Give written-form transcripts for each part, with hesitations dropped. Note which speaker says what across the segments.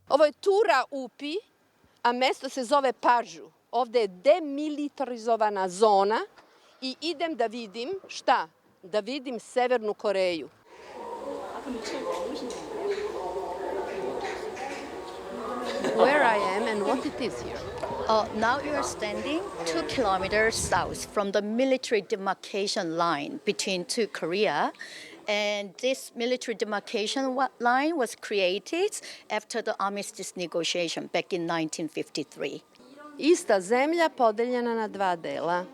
Speaker 1: Ovo je Tura Upi, a mesto se zove Pažu. Ovde je demilitarizovana zona i idem da vidim šta? Da vidim Severnu Koreju. Where I am and what it is here?
Speaker 2: Now you are standing 2 kilometers south from the military demarcation line between two Korea. And this military demarcation line was created after the armistice negotiation back in 1953.
Speaker 1: Ista zemlja podeljena na dva dela.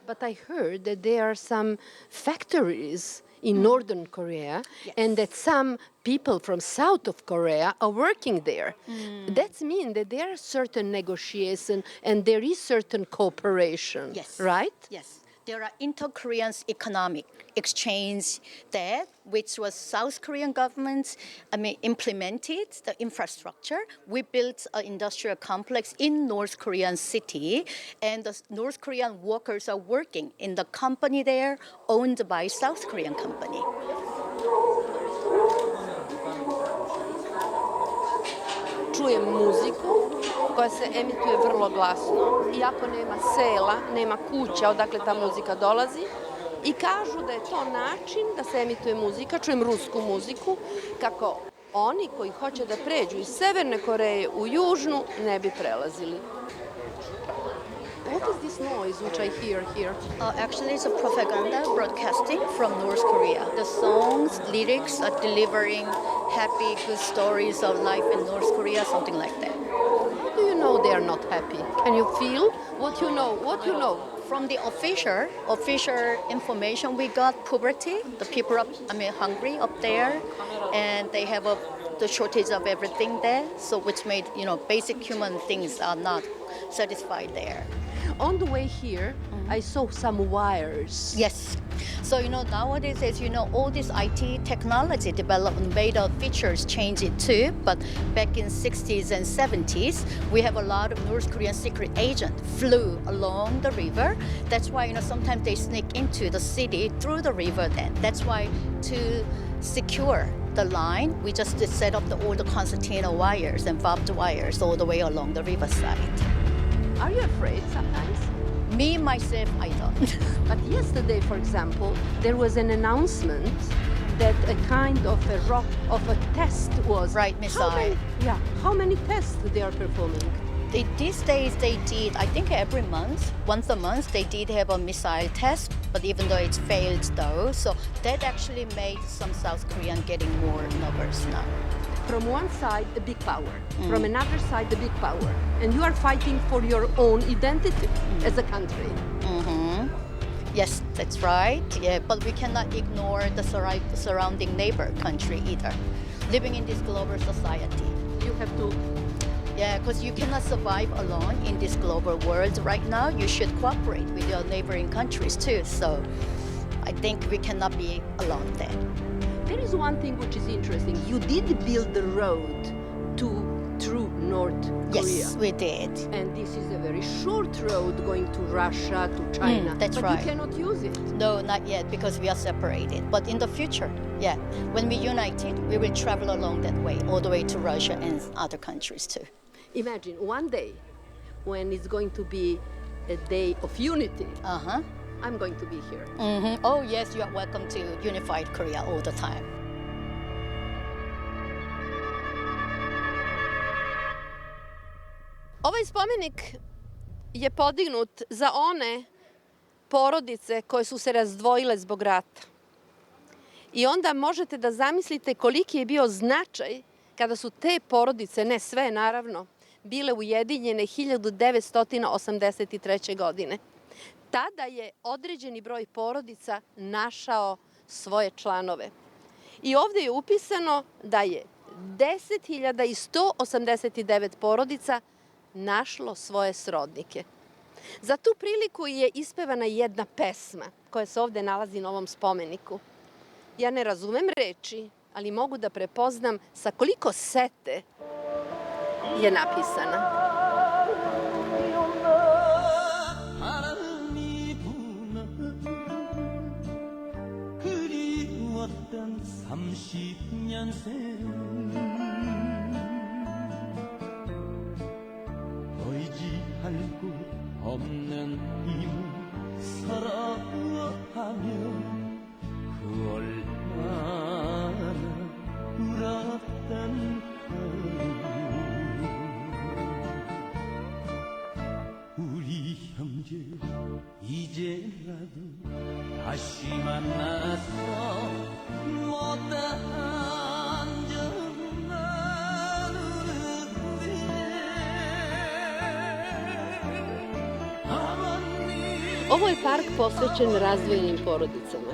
Speaker 1: But I heard that there are some factories in Northern Korea, yes, and that some people from south of Korea are working there. That means that there are certain negotiations and there is certain cooperation,
Speaker 2: yes,
Speaker 1: right?
Speaker 2: Yes. There are inter-Korean economic exchange there, which was South Korean government implemented the infrastructure. We built an industrial complex in North Korean city, and the North Korean workers are working in the company there owned by South Korean company.
Speaker 1: Čujem muziku koja se emituje vrlo glasno, iako nema sela, nema kuća odakle ta muzika dolazi, i kažu da je to način da se emituje muzika, čujem rusku muziku, kako oni koji hoće da pređu iz Severne Koreje u Južnu ne bi prelazili. What is this noise which I hear here?
Speaker 2: Actually, it's a propaganda broadcasting from North Korea. The songs, lyrics are delivering happy, good stories of life in North Korea, something like that.
Speaker 1: How do you know they are not happy? Can you feel what you know? What you know?
Speaker 2: From the official information we got, poverty, the people are hungry up there, and they have the shortage of everything there, so which made, basic human things are not satisfied there.
Speaker 1: On the way here, I saw some wires.
Speaker 2: Yes. So, nowadays, as all this IT technology development made our features change it too. But back in 60s and 70s, we have a lot of North Korean secret agents flew along the river. That's why, sometimes they sneak into the city through the river then. That's why to secure the line, we just set up all the concertina wires and barbed wires all the way along the riverside.
Speaker 1: Are you afraid sometimes?
Speaker 2: Me, myself, I don't.
Speaker 1: But yesterday, for example, there was an announcement that a kind of a test was...
Speaker 2: Right, missile.
Speaker 1: How many tests they are performing?
Speaker 2: These days they did, I think every month, once a month, they did have a missile test, but even though it's failed though, so that actually made some South Korean getting more nervous now.
Speaker 1: From one side, a big power. From another side, a big power. And you are fighting for your own identity as a country.
Speaker 2: Yes, that's right. Yeah, but we cannot ignore the surrounding neighbor country either. Living in this global society.
Speaker 1: You have to...
Speaker 2: Yeah, because you cannot survive alone in this global world right now. You should cooperate with your neighboring countries too. So I think we cannot be alone there.
Speaker 1: There is one thing which is interesting. You did build the road through North Korea.
Speaker 2: Yes, we did.
Speaker 1: And this is a very short road going to Russia, to China.
Speaker 2: That's
Speaker 1: but
Speaker 2: right.
Speaker 1: You cannot use it.
Speaker 2: No, not yet, because we are separated. But in the future, yeah, when we united, we will travel along that way, all the way to Russia and other countries too.
Speaker 1: Imagine one day when it's going to be a day of unity. I'm going to be here.
Speaker 2: Oh, yes, you are welcome to unified Korea all the time.
Speaker 1: Ovaj spomenik je podignut za one porodice koje su se razdvojile zbog rata. I onda možete da zamislite koliki je bio značaj kada su te porodice, ne sve naravno, bile ujedinjene 1983. godine. Tada je određeni broj porodica našao svoje članove. I ovde je upisano da je 10.189 porodica našlo svoje srodnike. Za tu priliku je ispevana jedna pesma koja se ovde nalazi na ovom spomeniku. Ja ne razumem reči, ali mogu da prepoznam sa koliko sete je napisana.
Speaker 3: 30년 세월 의지할 곳 없는 힘을 살아가며 그 얼마나 울었던가 우리 형제 이제라도 다시 만나서 못다한 적 나누는데
Speaker 1: Ovo je park posvećen razdvojenim porodicama.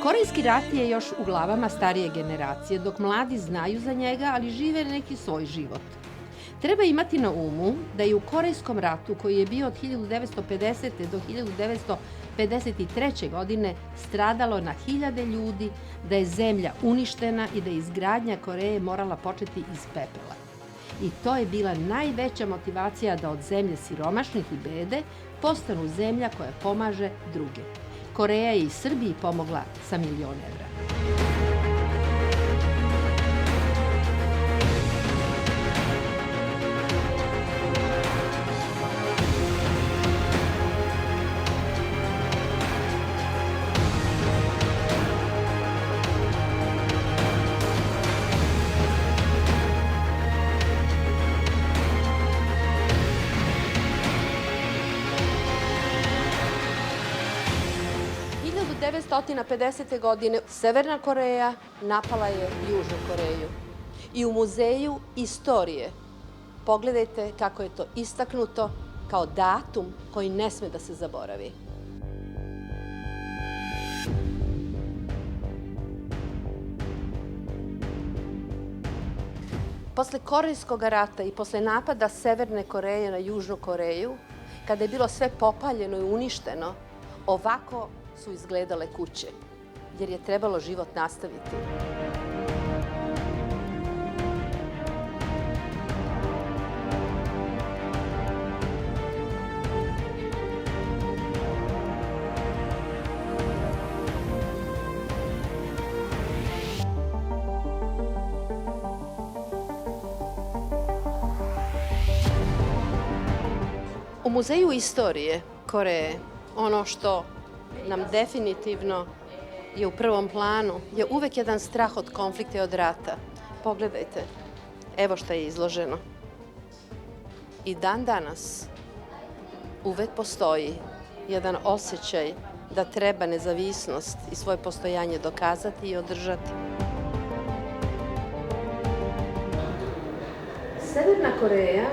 Speaker 1: Korejski rat je još u glavama starije generacije, dok mladi znaju za njega, ali žive neki svoj život. Treba imati na umu da je u Korejskom ratu, koji je bio od 1950. do 1953. godine, stradalo na hiljade ljudi, da je zemlja uništena i da je izgradnja Koreje morala početi iz pepela. I to je bila najveća motivacija da od zemlje siromašnih i bede postanu zemlja koja pomaže druge. Koreja je i Srbiji pomogla sa 1.000.000 evra. U 1950. godine Severna Koreja napala je Južnu Koreju. I u muzeju istorije pogledajte kako je to istaknuto kao datum koji ne sme da se zaboravi. Posle Korejskog rata i posle napada Severne Koreje na Južnu Koreju, kada je bilo sve popaljeno i uništeno, ovako su izgledale kuće, jer je trebalo život nastaviti. U Muzeju istorije Koreje ono što nam definitivno je u prvom planu je uvek jedan strah od konflikta i od rata. Pogledajte, evo šta je izloženo. I dan danas uvek postoji jedan osjećaj da treba nezavisnost i svoje postojanje dokazati i održati. Severna Koreja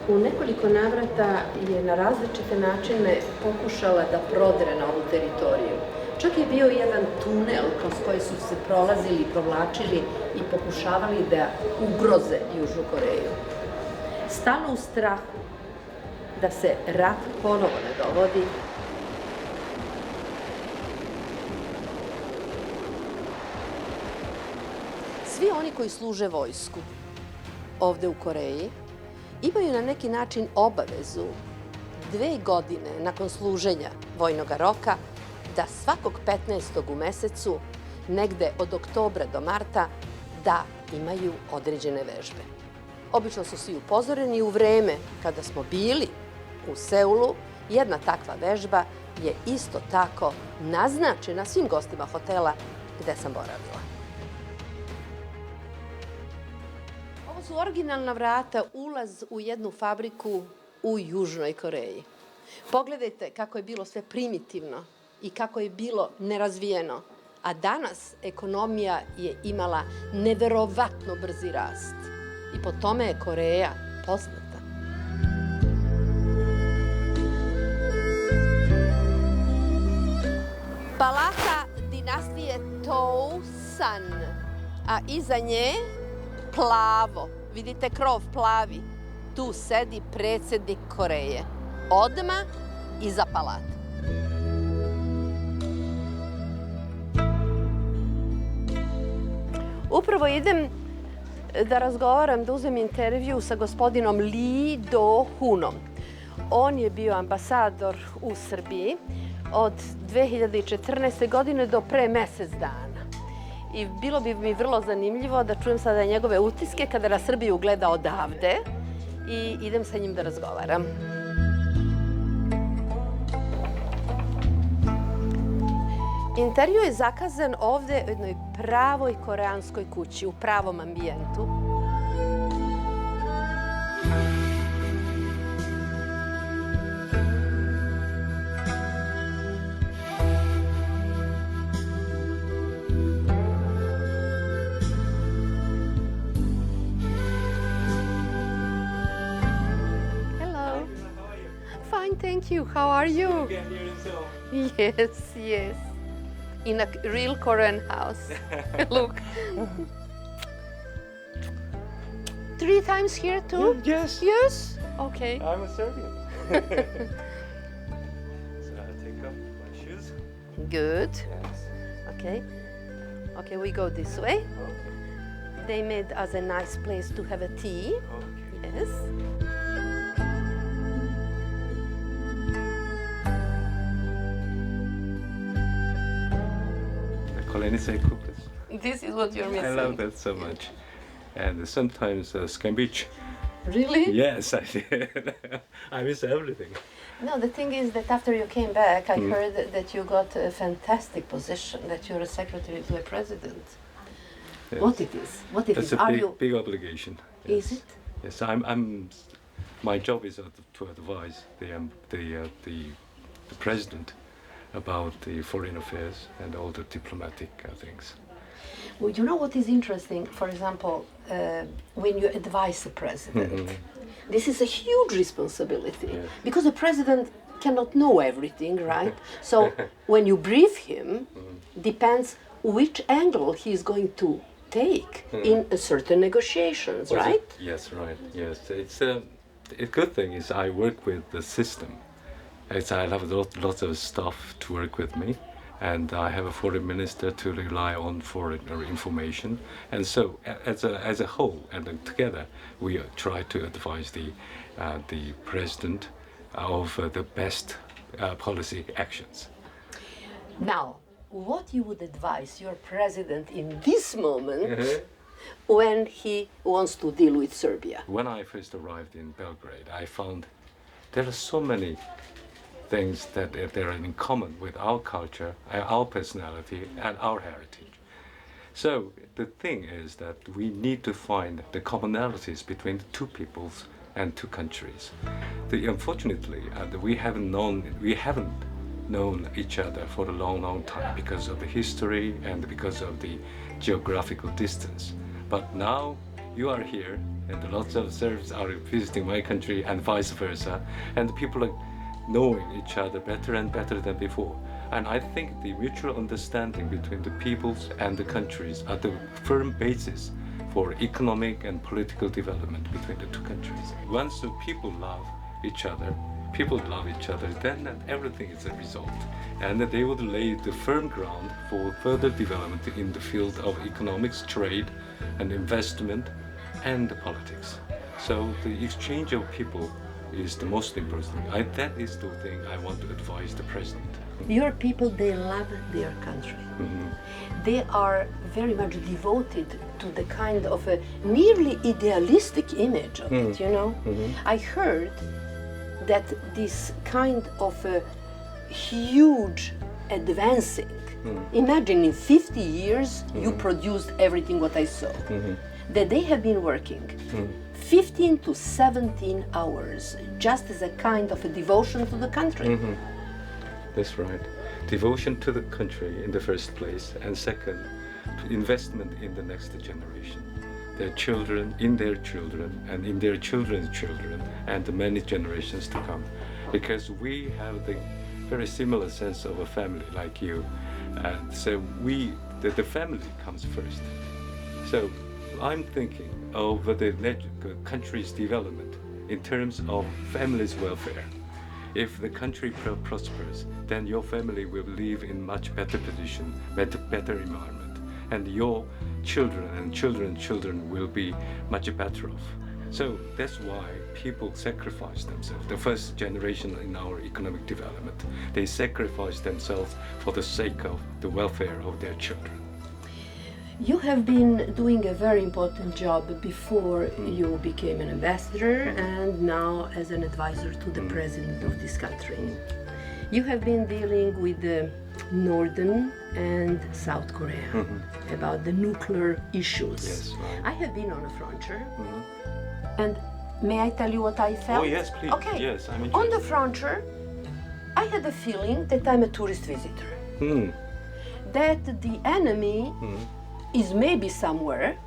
Speaker 1: u nekoliko navrata je na različite načine pokušala da prodre na ovu teritoriju. Čak je bio jedan tunel kroz koji su se prolazili i provlačili i pokušavali da ugroze Južnu Koreju. Stalno u strahu da se rat ponovo ne dogodi. Svi oni koji služe vojsku ovde u Koreji imaju na neki način obavezu 2 godine nakon služenja vojnog roka da svakog 15. u mesecu, negde od oktobra do marta, da imaju određene vežbe. Obično su svi upozoreni u vreme kada smo bili u Seulu, jedna takva vežba je isto tako naznačena svim gostima hotela gde sam boravila. Ovo su originalna vrata, ulaz u jednu fabriku u Južnoj Koreji. Pogledajte kako je bilo sve primitivno i kako je bilo nerazvijeno, a danas ekonomija je imala neverovatno brzi rast. I po tome je Koreja poznata. Palata dinastije Tousan, a iza nje plavo. Vidite krov plavi. Tu sedi predsjednik Koreje. Odmah iza palata. Upravo idem da razgovaram, da uzem intervju sa gospodinom Lee Do-hunom. On je bio ambasador u Srbiji od 2014. godine do pre mjesec dana. I bilo bi mi vrlo zanimljivo da čujem sada njegove utiske kada na Srbiju gleda odavde i idem sa njim da razgovaram. Intervju je zakazan ovde u jednoj pravoj koreanskoj kući, u pravom ambijentu. Hello. Fine, thank you. How are you? Yes, yes. In a real Korean house. Look. 3 times here too?
Speaker 4: Yes.
Speaker 1: Yes? Okay.
Speaker 4: I'm a Serbian. So I take off my shoes.
Speaker 1: Good.
Speaker 4: Yes.
Speaker 1: Okay. Okay, we go this way.
Speaker 4: Okay.
Speaker 1: They made us a nice place to have a tea.
Speaker 4: Okay.
Speaker 1: Yes.
Speaker 4: Kolenice kupus.
Speaker 1: This is what you're missing.
Speaker 4: I love that so much. And sometimes Scambich.
Speaker 1: Really?
Speaker 4: Yes, I did. I miss everything.
Speaker 1: No, the thing is that after you came back, I heard that you got a fantastic position, that you're a secretary to a president.
Speaker 4: Yes.
Speaker 1: What it is? What it
Speaker 4: That's
Speaker 1: is?
Speaker 4: a
Speaker 1: Are
Speaker 4: big,
Speaker 1: you?
Speaker 4: big obligation.
Speaker 1: Is it?
Speaker 4: Yes, my job is to advise the president about the foreign affairs and all the diplomatic things.
Speaker 1: Well, you know what is interesting? For example, when you advise the president, this is a huge responsibility because the president cannot know everything, right? So when you brief him, depends which angle he is going to take in a certain negotiations, right?
Speaker 4: Yes, right. Yes, it's a good thing is I work with the system. I have lots of staff to work with me, and I have a foreign minister to rely on for information. And so, as a whole and together, we try to advise the president of the best policy actions.
Speaker 1: Now, what you would advise your president in this moment when he wants to deal with Serbia?
Speaker 4: When I first arrived in Belgrade, I found there are so many things that are in common with our culture, our personality, and our heritage. So the thing is that we need to find the commonalities between the two peoples and two countries. Unfortunately, we haven't known each other for a long time because of the history and because of the geographical distance. But now you are here, and lots of Serbs are visiting my country, and vice versa, and people are knowing each other better and better than before. And I think the mutual understanding between the peoples and the countries are the firm basis for economic and political development between the two countries. Once the people love each other, then everything is a result. And they would lay the firm ground for further development in the field of economics, trade, and investment, and politics. So the exchange of people is the most important thing. That is the thing I want to advise the president.
Speaker 1: Your people, they love their country. They are very much devoted to the kind of a nearly idealistic image of it, you know? I heard that this kind of a huge advancing, imagine in 50 years you produced everything what I saw, that they have been working 15 to 17 hours just as a kind of a devotion to the country.
Speaker 4: That's right. Devotion to the country in the first place, and second, investment in the next generation. Their children, in their children, and in their children's children, and the many generations to come. Because we have the very similar sense of a family like you. And so the family comes first. So I'm thinking of the country's development in terms of family's welfare. If the country prospers, then your family will live in much better position, better environment, and your children and children will be much better off. So that's why people sacrifice themselves. The first generation in our economic development, they sacrifice themselves for the sake of the welfare of their children.
Speaker 1: You have been doing a very important job before you became an ambassador and now as an advisor to the president of this country. You have been dealing with the Northern and South Korea about the nuclear issues.
Speaker 4: Yes, right.
Speaker 1: I have been on a frontier, and may I tell you what I felt?
Speaker 4: Oh yes, please.
Speaker 1: Okay.
Speaker 4: Yes, I'm
Speaker 1: On
Speaker 4: interested.
Speaker 1: the frontier, I had the feeling that I'm a tourist visitor. That the enemy is maybe somewhere,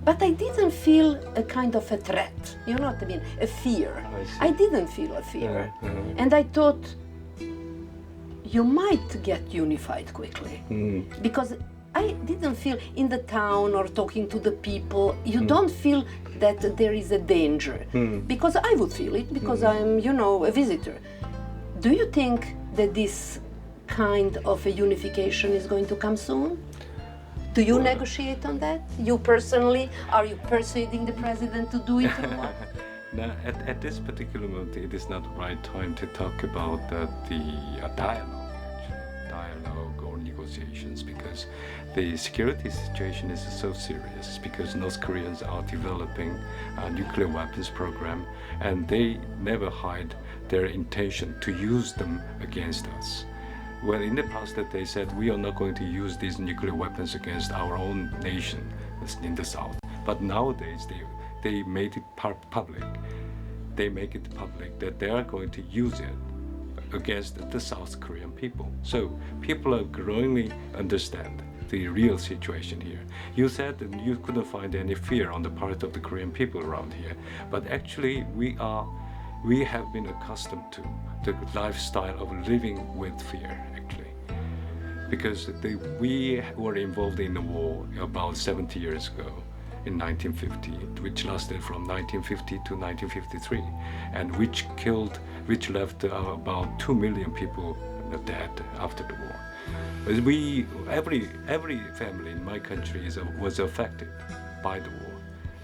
Speaker 1: but I didn't feel a kind of a threat. You know what I mean? A fear.
Speaker 4: I see.
Speaker 1: I didn't feel a fear. And I thought, you might get unified quickly. Because I didn't feel in the town or talking to the people, you don't feel that there is a danger. Because I would feel it because I'm, you know, a visitor. Do you think that this kind of a unification is going to come soon? Do you negotiate on that? You personally, are you persuading the president to do it or what?
Speaker 4: Now, at this particular moment, it is not the right time to talk about the dialogue or negotiations, because the security situation is so serious, because North Koreans are developing a nuclear weapons program, and they never hide their intention to use them against us. Well, in the past that they said we are not going to use these nuclear weapons against our own nation in the South. But nowadays they made it public. They make it public that they are going to use it against the South Korean people. So people are growingly understand the real situation here. You said that you couldn't find any fear on the part of the Korean people around here, but actually we have been accustomed to the lifestyle of living with fear, actually. Because we were involved in the war about 70 years ago, in 1950, which lasted from 1950 to 1953, and which left about 2 million people dead after the war. Every family in my country was affected by the war.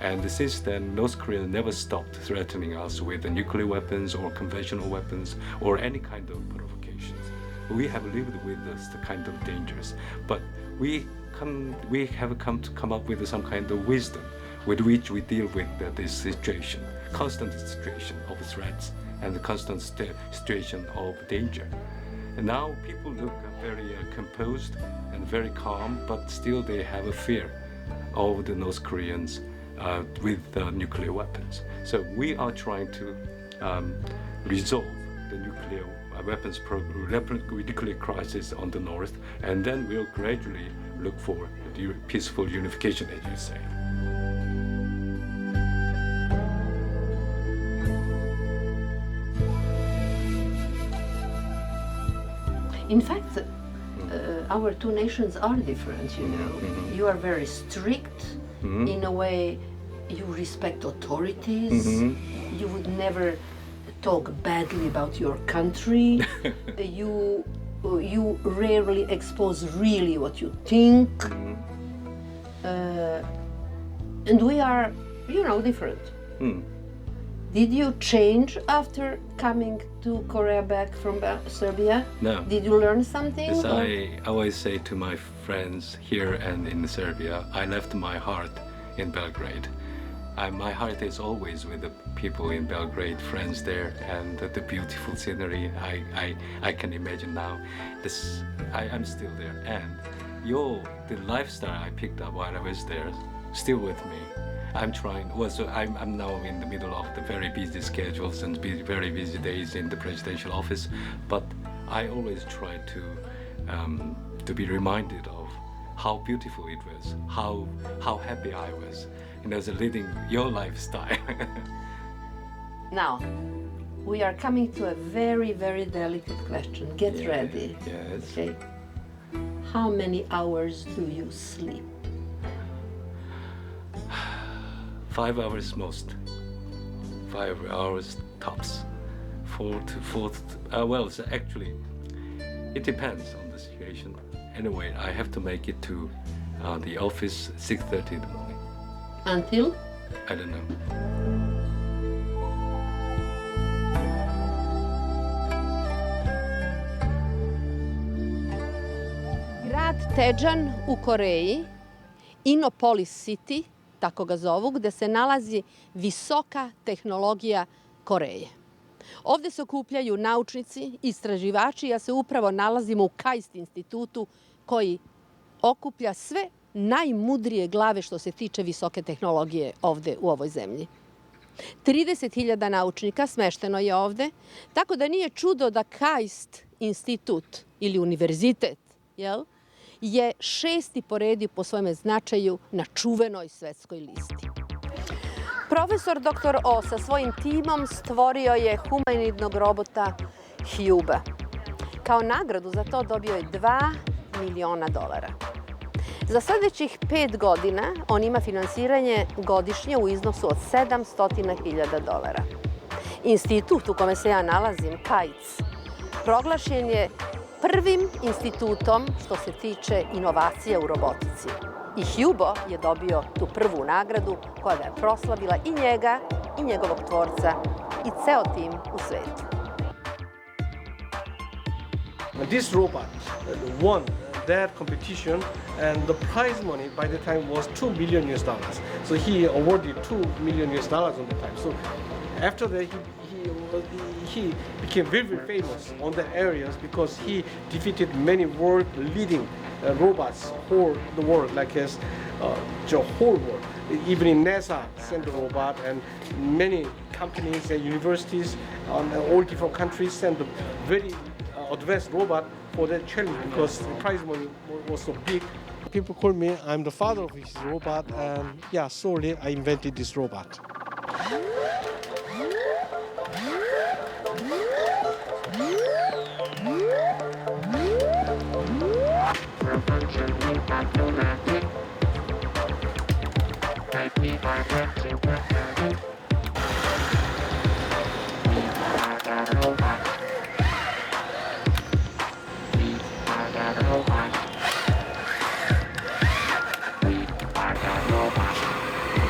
Speaker 4: And since then, North Korea never stopped threatening us with nuclear weapons or conventional weapons or any kind of provocations. We have lived with this kind of dangers, but we have come up with some kind of wisdom with which we deal with this situation, constant situation of threats and the constant situation of danger. And now people look very composed and very calm, but still they have a fear of the North Koreans with nuclear weapons. So we are trying to resolve the nuclear weapons nuclear crisis on the north, and then we'll gradually look for the peaceful unification, as you say.
Speaker 1: In fact, our two nations are different, you know. You are very strict. In a way, you respect authorities. You would never talk badly about your country. You rarely expose really what you think. And we are, you know, different. Did you change after coming to Korea back from Serbia?
Speaker 4: No.
Speaker 1: Did you learn something?
Speaker 4: As I always say to my friends here and in Serbia, I left my heart in Belgrade. My heart is always with the people in Belgrade, friends there, and the beautiful scenery. I can imagine now. I'm still there, and the lifestyle I picked up while I was there, still with me. I'm trying. Well, so I'm now in the middle of the very busy schedules and very busy days in the presidential office, but I always try to be reminded of how beautiful it was, how happy I was, leading your lifestyle.
Speaker 1: Now, we are coming to a very, very delicate question. Get ready.
Speaker 4: Yes.
Speaker 1: Okay. How many hours do you sleep?
Speaker 4: 5 hours most. 5 hours tops. 4 to 4. Well, so actually, it depends on the situation. Anyway, I have to make it to the office 6:30 in the morning.
Speaker 1: Until?
Speaker 4: I don't know.
Speaker 1: Grad Teđan u Koreji, Innopolis City, tako ga zovu, gde se nalazi visoka tehnologija Koreje. Ovde se okupljaju naučnici, istraživači, ja se upravo nalazimo u KAIST institutu koji okuplja sve najmudrije glave što se tiče visoke tehnologije ovde u ovoj zemlji. 30.000 naučnika smešteno je ovde, tako da nije čudo da KAIST institut ili univerzitet je 6. po redu po svome značaju na čuvenoj svetskoj listi. Profesor dr. O sa svojim timom stvorio je humanoidnog robota Huba. Kao nagradu za to dobio je $2 miliona. Za sledećih 5 godina on ima finansiranje godišnje u iznosu od $700.000. Institut u kome se ja nalazim, KAIST, proglašen je prvim institutom što se tiče inovacija u robotici. I Hubo je dobio tu prvu nagradu koja ga je proslavila i njega, i njegovog tvorca, i ceo tim u svetu.
Speaker 5: This robot won that competition, and the prize money by the time was $2 million. So he awarded $2 million on the time. So after that, he became very, very famous on the areas because he defeated many world-leading robots for the world, like the whole world. Even in NASA sent the robot, and many companies and universities in all different countries sent a very advanced robot for that challenge because the prize money was so big. People call me, I'm the father of this robot, and yeah, solely I invented this robot.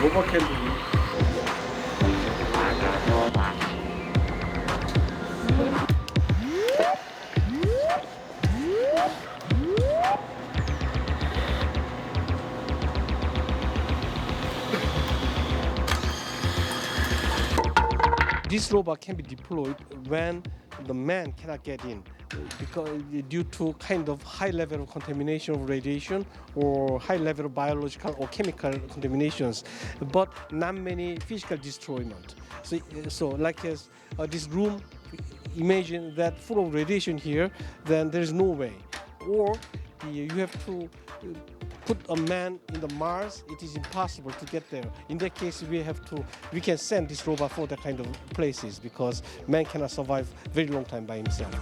Speaker 5: Robot can do This robot can be deployed when the man cannot get in because due to kind of high level of contamination of radiation or high level of biological or chemical contaminations, but not many physical destroyment. So like this room, imagine that full of radiation here, then there is no way. Or you have to put a man in the Mars, it is impossible to get there. In that case, we can send this robot for that kind of places because man cannot survive very long time by himself.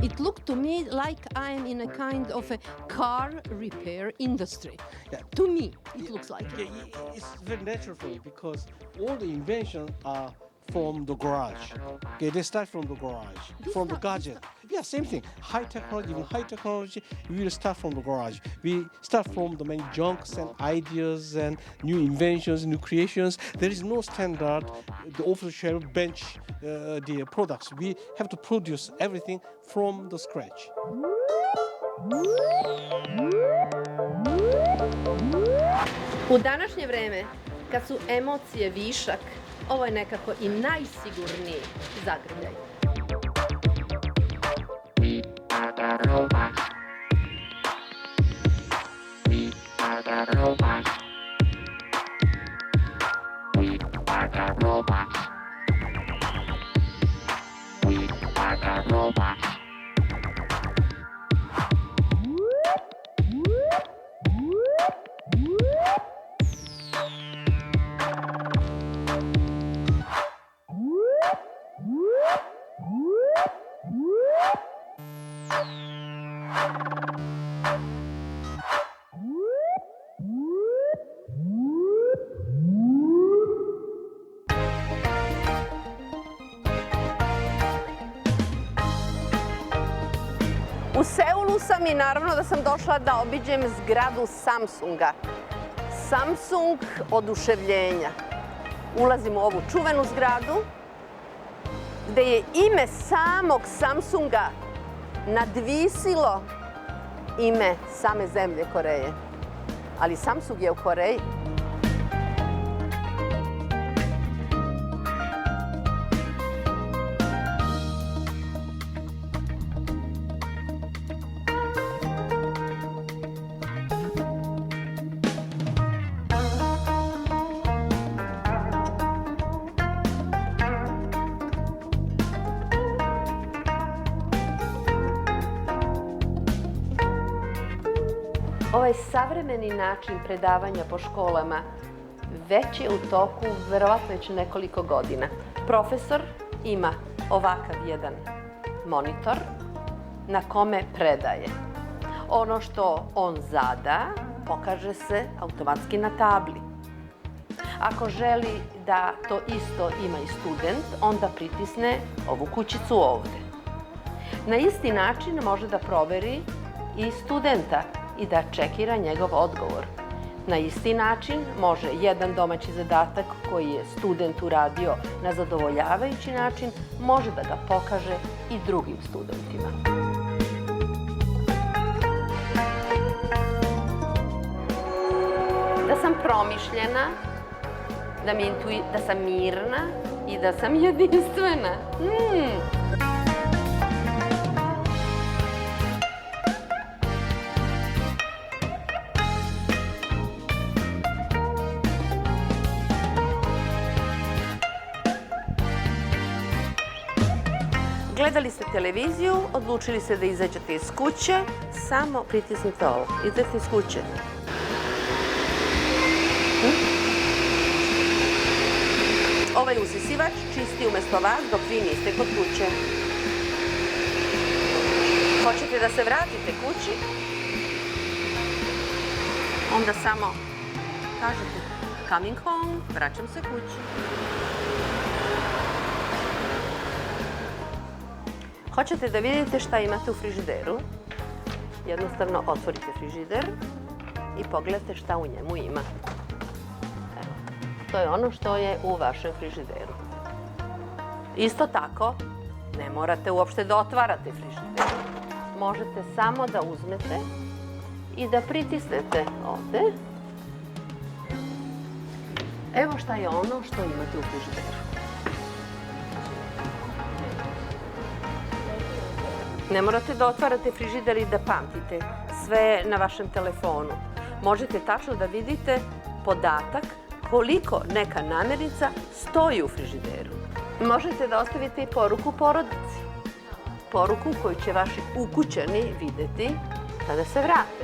Speaker 1: It looked to me like I'm in a kind of a car repair industry.
Speaker 5: Yeah.
Speaker 1: To me, it looks like it.
Speaker 5: It's very natural for me because all the inventions are from the garage. Okay, they start from the garage, from the gadget. Yeah, same thing. High technology, even high technology, we will start from the garage. We start from the many junks and ideas and new inventions, new creations. There is no standard, the off-the-shelf bench, the products. We have to produce everything from the scratch.
Speaker 1: U današnje vreme, kad su emocije višak, ovo je nekako i najsigurniji zagrljaj. sam i naravno da sam došla da obiđem zgradu Samsunga. Samsung oduševljenja. Ulazim u ovu čuvenu zgradu gde je ime samog Samsunga nadvisilo ime same zemlje Koreje. Ali Samsung je u Koreji. Ovaj savremeni način predavanja po školama već je u toku, verovatno već nekoliko godina. Profesor ima ovakav jedan monitor na kome predaje. Ono što on zada, pokaže se automatski na tabli. Ako želi da to isto ima i student, onda pritisne ovu kućicu ovde. Na isti način može da proveri i studenta i da čekira njegov odgovor. Na isti način može jedan domaći zadatak koji je student uradio na zadovoljavajući način, može da ga pokaže i drugim studentima. Da sam promišljena, da sam mirna i da sam jedinstvena. Gledali ste televiziju, odlučili ste da izađete iz kuće, samo pritisnite ovo. Izađete iz kuće. Ovaj usisivač čisti umesto vas dok vi niste kod kuće. Hoćete da se vratite kući? Onda samo kažete coming home, vraćam se kući. Hoćete da vidite šta imate u frižideru? Jednostavno otvorite frižider i pogledajte šta u njemu ima. Evo, to je ono što je u vašem frižideru. Isto tako, ne morate uopšte da otvarate frižider. Možete samo da uzmete i da pritisnete ovde. Evo šta je ono što imate u frižideru. Ne morate da otvarate frižider i da pamtite. Sve je na vašem telefonu. Možete tačno da vidite podatak koliko neka namirnica stoji u frižideru. Možete da ostavite i poruku porodici. Poruku koju će vaši ukućani videti kada se vrate.